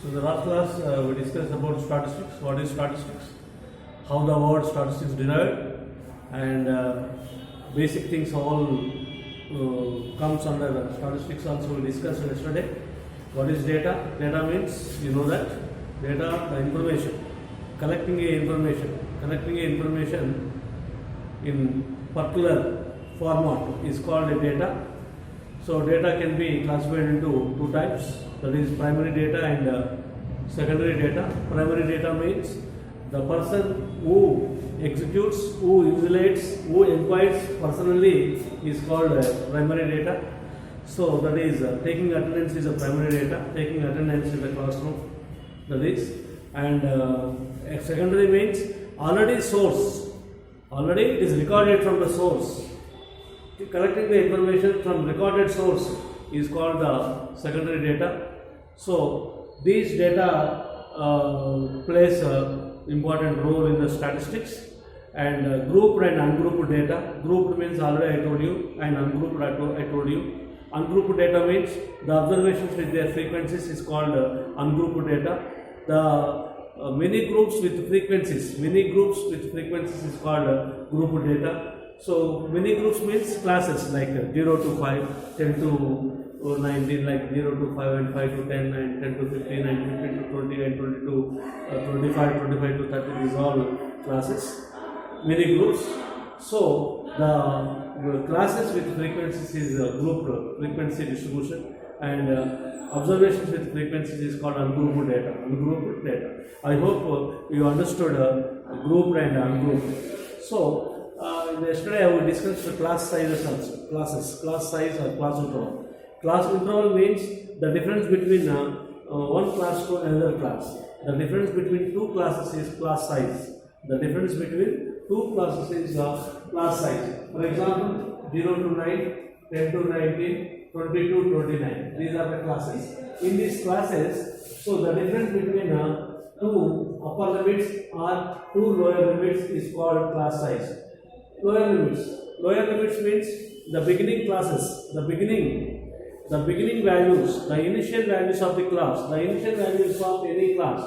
So the last class we discussed about statistics. What is statistics? How the word statistics derived, and basic things all comes under statistics. Also we discussed yesterday. What is data? Data means you know that data, the information, collecting a information in particular format is called a data. So data can be classified into two types, that is primary data and secondary data. Primary data means the person who executes, who evaluates, who inquires personally is called primary data. So that is taking attendance is a primary data, taking attendance in the classroom, that is, and secondary means already it is recorded from the source. Collecting the information from recorded source is called the secondary data. So these data plays an important role in the statistics, and grouped and ungrouped data. Grouped means already I told you, and ungrouped I told you. Ungrouped data means the observations with their frequencies is called ungrouped data. The many groups with frequencies is called grouped data. So many groups means classes like 0 to 5, 10 to 19, like 0 to 5 and 5 to 10 and 10 to 15 and 15 to 20 and 20 to 25 to 30, these all classes, many groups. So the classes with frequencies is grouped frequency distribution, and observations with frequencies is called ungrouped data. I hope you understood grouped and ungrouped. So yesterday I will discuss the class sizes also. Class size or class interval. Class interval means the difference between one class to another class. The difference between two classes is class size. The difference between two classes is class size. For example, 0 to 9, 10 to 19, 20 to 29. These are the classes. In these classes, so the difference between two upper limits or two lower limits is called class size. Lower limits means the beginning classes, the beginning values, the initial values of the class, the initial values of any class.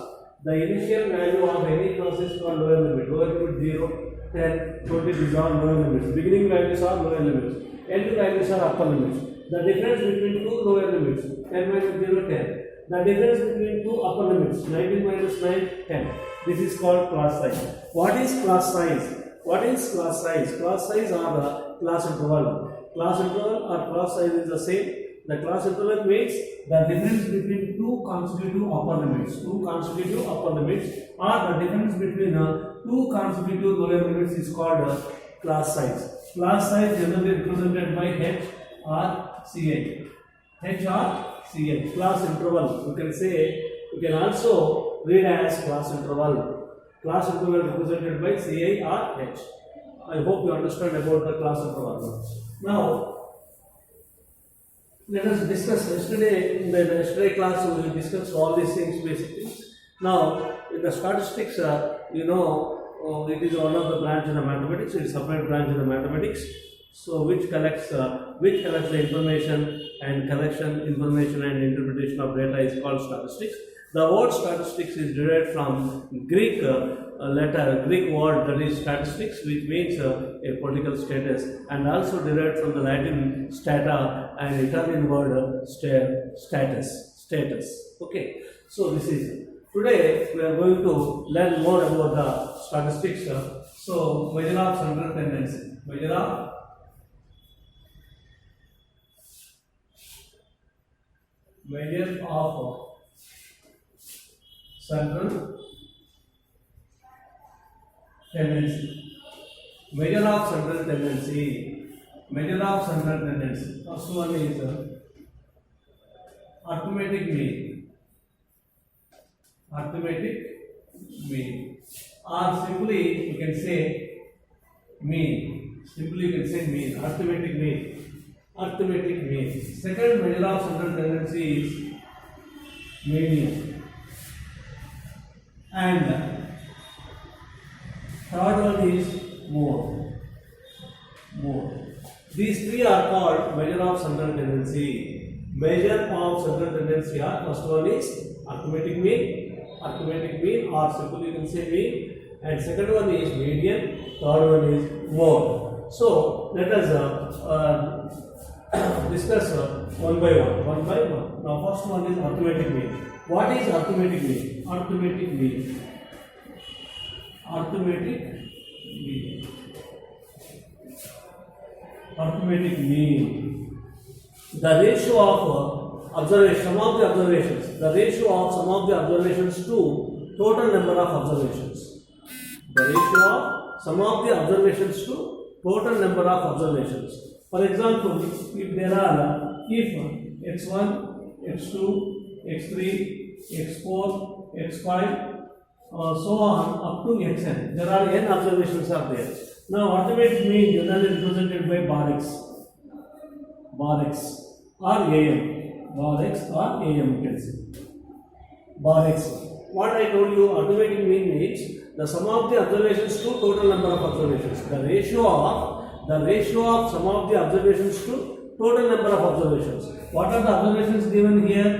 The initial value of any class is called lower limit. Lower limit 0, 10, 20, these are lower limits. Beginning values are lower limits. End values are upper limits. The difference between two lower limits, 10 minus 0, 10. The difference between two upper limits, 19 minus 9, 10. This is called class size. What is class size? Class size are the class interval. Class interval or class size is the same. The class interval means the difference between two consecutive upper limits. Or the difference between two consecutive lower limits is called class size. Class size generally represented by H or CH. Class interval. You can also read as class interval. Class interval represented by Ci or H. I hope you understand about the class interval. Now, let us discuss. In the yesterday class we discussed all these things, basic things. Now, in the statistics, it is one of the branch in the mathematics. It is a separate branch in the mathematics. So, which collects the information, and collection, information and interpretation of data is called statistics. The word statistics is derived from Greek word, that is statistics, which means a political status, and also derived from the Latin stata and Italian word status. Okay, so this is today we are going to learn more about the statistics. So measure of central tendency. Measure of central tendency. Measure of central tendency. First one is arithmetic mean. Or simply you can say mean. Arithmetic mean. Second measure of central tendency is median. And third one is mode. These three are called measure of central tendency. measure of central tendency are, first one is arithmetic mean or simply you can say mean, and second one is median, third one is mode. So let us discuss one by one. Now first one is arithmetic mean. What is arithmetic mean? Arithmetic mean. The ratio of observation, some of the observations, the ratio of some of the observations to total number of observations. The ratio of some of the observations to total number of observations. For example, if there are, if x1, x2, x3, x4, x5, so on up to xn, there are n observations are there. Now arithmetic mean generally represented by bar x or am, you can say bar x. What I told you, arithmetic mean means the sum of the observations to total number of observations. The ratio of sum of the observations to total number of observations. What are the observations given here?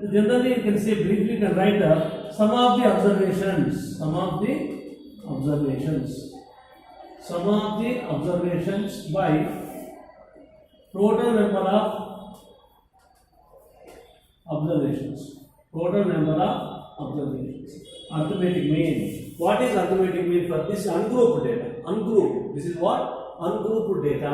Generally, you can say briefly, you can write the sum of the observations by total number of observations. Arithmetic mean. What is arithmetic mean for this ungrouped data? Ungrouped. This is what? Ungrouped data.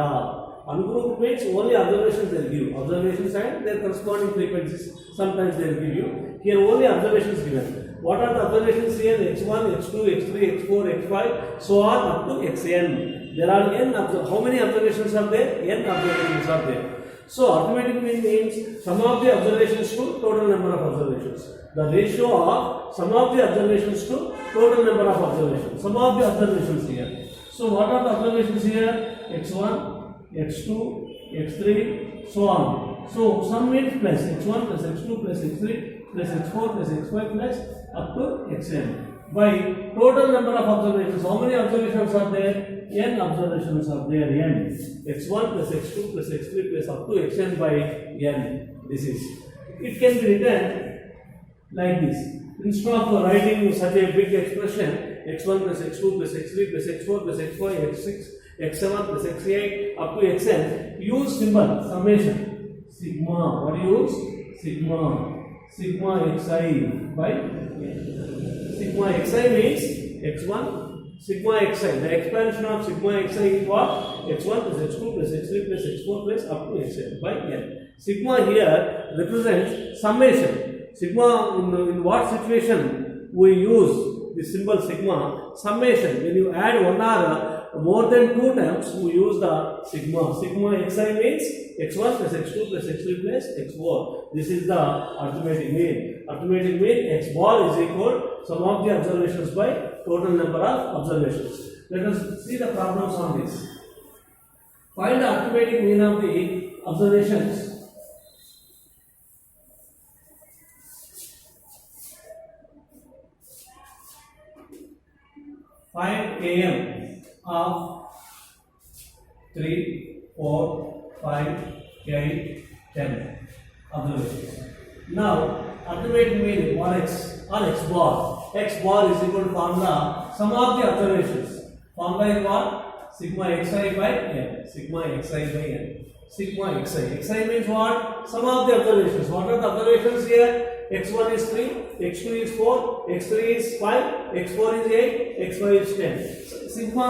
Ungrouped means only observations they will give. Observations and their corresponding frequencies. Sometimes they will give you. Here only observations given. What are the observations here? x1, x2, x3, x4, x5, so on up to xn. There are n. How many observations are there? N observations are there. So arithmetic mean means sum of the observations to total number of observations. The ratio of sum of the observations to total number of observations. Sum of the observations here. So what are the observations here? x1, x2, x3, so on. So sum means plus x1 plus x2 plus x3 plus x4 plus x5 plus up to xn. By total number of observations, how many observations are there? N observations are there. N. x1 plus x2 plus x3 plus up to xn by n. This is. It can be written like this. Instead of writing such a big expression, x1 plus x2 plus x3 plus x4 plus x5 x6 x7 plus x8 up to xn, use symbol summation. Sigma. What do you use? Sigma xi by n. Sigma xi means x1, sigma xi. The expansion of sigma xi is what? x1 plus x2 plus x3 plus x4 plus up to xn by n. Sigma here represents summation. Sigma, in what situation we use the symbol sigma? Summation. When you add one or more than two terms, we use the sigma. Sigma xi means x1 plus x2 plus x3 plus x4. This is the arithmetic mean. Arithmetic mean x bar is equal sum of the observations by total number of observations. Let us see the problems on this. Find the arithmetic mean of the observations. Find AM of 3, 4, 5, 8, 10 observations. Now, arithmetic mean or x bar. X bar is equal to formula sum of the observations. Formula is what? Sigma xi by n. Sigma xi by n. Sigma xi. Xi means what? Sum of the observations. What are the observations here? x1 is 3, x2 is 4, x3 is 5, x4 is 8, x5 is 10. Sigma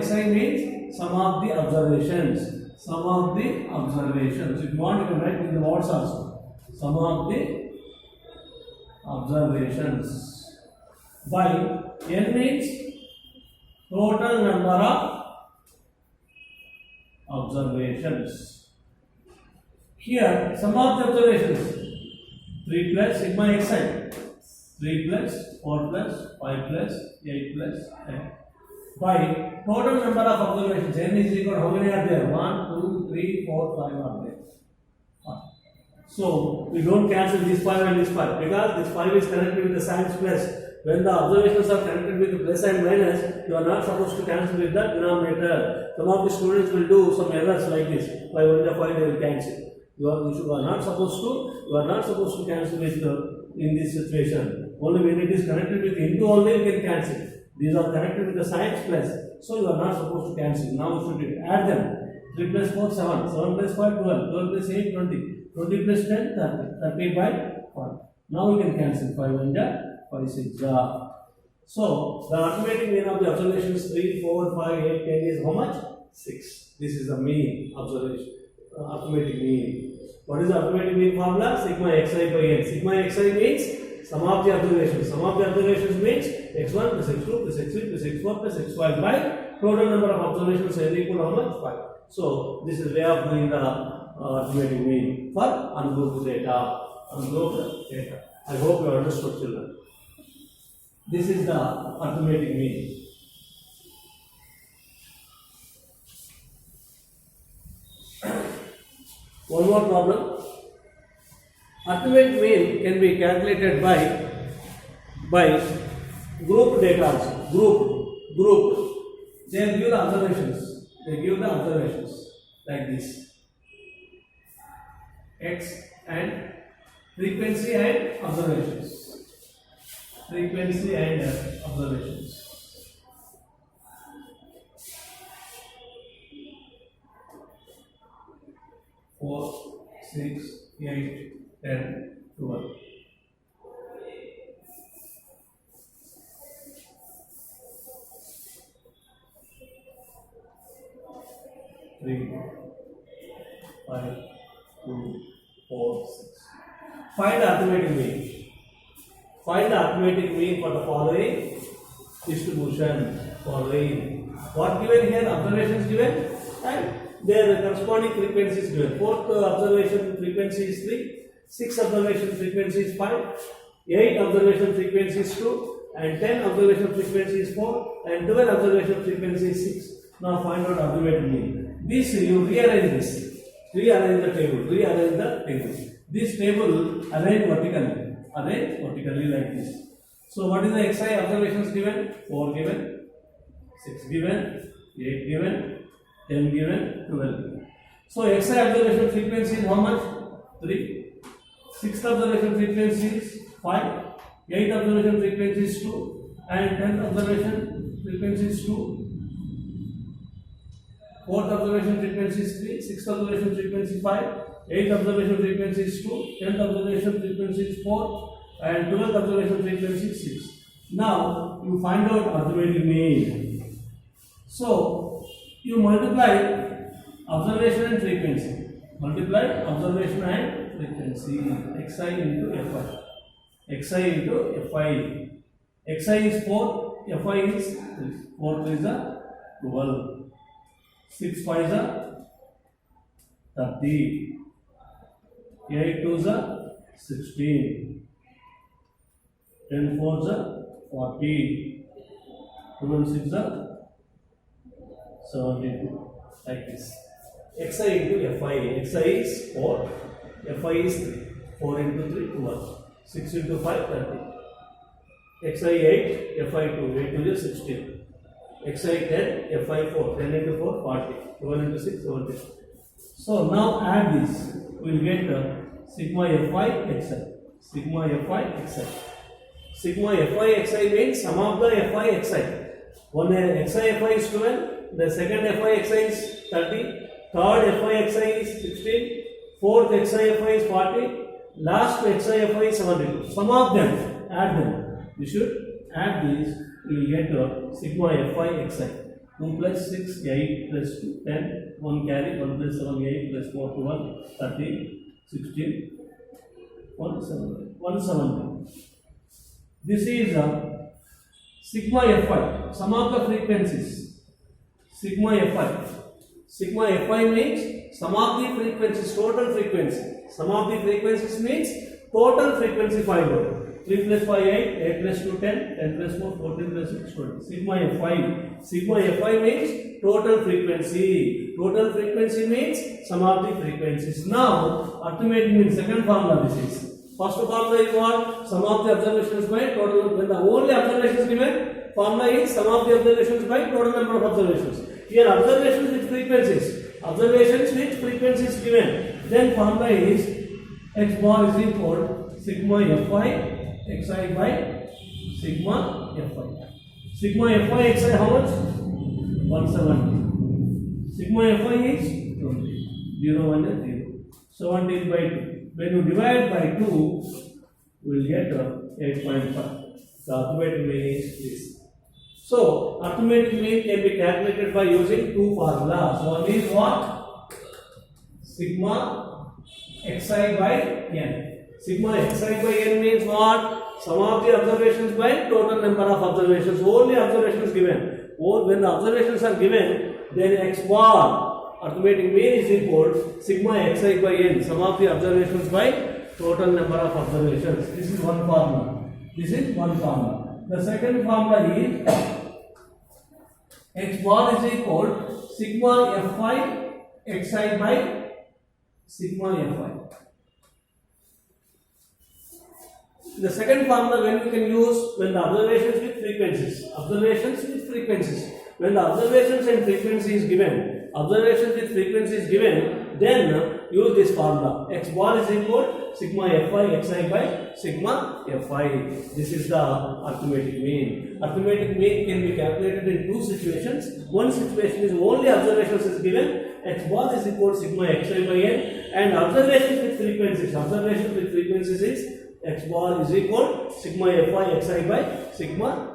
xi means sum of the observations. Sum of the observations. If you want, you can write in the words also. Sum of the observations by n means total number of observations. Here, sum of the observations 3 plus sigma xi, 3 plus 4 plus 5 plus 8 plus 10. By total number of observations, n is equal to how many are there? 1, 2, 3, 4, 5 are there. So we don't cancel this 5 and this 5 because this 5 is connected with the signs plus. When the observations are connected with the plus and minus, you are not supposed to cancel with the denominator. Some of the students will do some errors like this. 5 1 5 they will cancel. You are not supposed to cancel with in this situation. Only when it is connected with into only you can cancel. These are connected with the signs plus. So you are not supposed to cancel. Now you should add them. 3 plus 4, 7. 7 plus 5, 12. 12 plus 8, 20. 20 plus 10, 30. 30 by 5. Now you can cancel. 5 1 5 6. So the arithmetic mean of the observations 3, 4, 5, 8, 10 is how much? 6. This is the mean observation. Arithmetic mean. What is the arithmetic mean formula? Sigma xi by n. Sigma xi means sum of the observations. Sum of the observations means x1 plus x2 plus x3 plus x4 plus x5 by total number of observations is equal to how much? 5. So this is way of doing the arithmetic mean for ungrouped data. Ungrouped data. I hope you understood, children. This is the arithmetic mean. One more problem. Arithmetic mean can be calculated by group data also. Group. They give the observations. Like this. X and frequency and observations. 4, 6, 8, 10, 12. Three, 5, 2, 4, 6. Find the arithmetic mean. Find the arithmetic mean for the following distribution. What given here? Observations given and their corresponding frequency is given. 4th observation frequency is 3, 6th observation frequency is 5, 8 observation frequency is 2, and 10 observation frequency is 4, and 12 observation frequency is 6. Now find out arithmetic mean. This you rearrange this. Rearrange the table. This table arrange vertically like this. So what is the xi observations given? 4 given, 6 given, 8 given, 10 given, 12 given. So xi observation frequency is how much? 3. 6th observation frequency is 5. 8th observation frequency is 2. And 10th observation frequency is 2. 4th observation frequency is 3. 6th observation frequency is 5. 8th observation frequency is 2. 10th observation frequency is 4. And 12th observation frequency is 6. Now you find out arithmetic mean. So you multiply observation and frequency. Xi into Fi. Xi is 4, Fi is 3. 4 3 is 12. 6 5 is 30. 8 2 is 16. 10 4 is 40. 12 6 is 72. Like this. Xi into Fi. Xi is 4. Fi is 3. 4 into 3 12. 6 into 5 30. Xi 8. Fi 2. 8 2 is 16. Xi 10. Fi 4. 10 into 4 40. 12 into 6 70. So now add this. We will get sigma Fi Xi. Sigma Fi Xi. Sigma Fi Xi means sum of the Fi Xi. One Xi Fi is 12. The second Fi Xi is 30. Third Fi Xi is 16. Fourth Xi Fi is 40. Last Xi Fi is 72. Sum of them, add them. You should add these. You will get sigma Fi Xi. 2 plus 6, 8 plus 2, 10. 1 carry, 1 plus 7, 8 plus 4, 12, 13, 16, 170. This is sigma Fi. Sum of the frequencies. Sigma Fi. Sigma Fi means sum of the frequencies, total frequency. Sum of the frequencies means total frequency find out. 3 plus 5 8, 8 plus 2 10, 10 plus 4 14 plus 6 20. Sigma Fi. Sigma Fi means total frequency. Total frequency means sum of the frequencies. Now arithmetic means second formula this is. First formula is what? Sum of the observations by total. When the only observations given, formula is sum of the observations by total number of observations. Here observations with frequencies. Observations with frequencies given. Then formula is x bar is equal sigma fi xi by sigma fi. Sigma fi xi how much? 170. Sigma fi is 20. 0 1 and 0. 17 by 2. When you divide by 2, we will get 8.5. The arithmetic mean is this. So, arithmetic mean can be calculated by using two formulas. One is what? Sigma xi by n. Sigma xi by n means what? Sum of the observations by total number of observations. Only observations given. When the observations are given, then x bar arithmetic mean is equal sigma xi by n. Sum of the observations by total number of observations. This is one formula. This is one formula. The second formula is x bar is equal sigma fi xi by sigma fi. The second formula when we can use when the observations with frequencies. Observations with frequencies. When the observations and frequency is given, observations with frequency is given, then use this formula. X bar is equal sigma fi xi by sigma fi. This is the arithmetic mean. Arithmetic mean can be calculated in two situations. One situation is only observations is given. X bar is equal sigma xi by n, and observations with frequencies. Observations with frequencies is x bar is equal sigma fi xi by sigma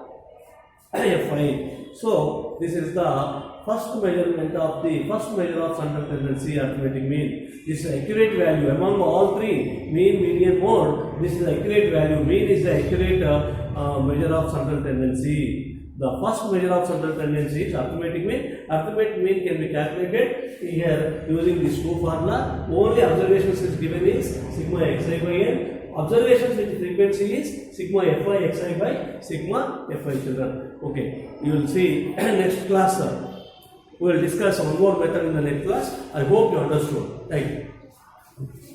fi. So this is the first measurement of the first measure of central tendency, arithmetic mean. This is the accurate value among all three, mean, median, mode. This is the accurate value. Mean is the accurate measure of central tendency. The first measure of central tendency is arithmetic mean. Arithmetic mean can be calculated here using these two formula. Only observations is given is sigma xi by n. Observations with frequency is sigma fi xi by sigma fi, children. Okay, you will see next class. We will discuss one more method in the next class. I hope you understood. Thank you.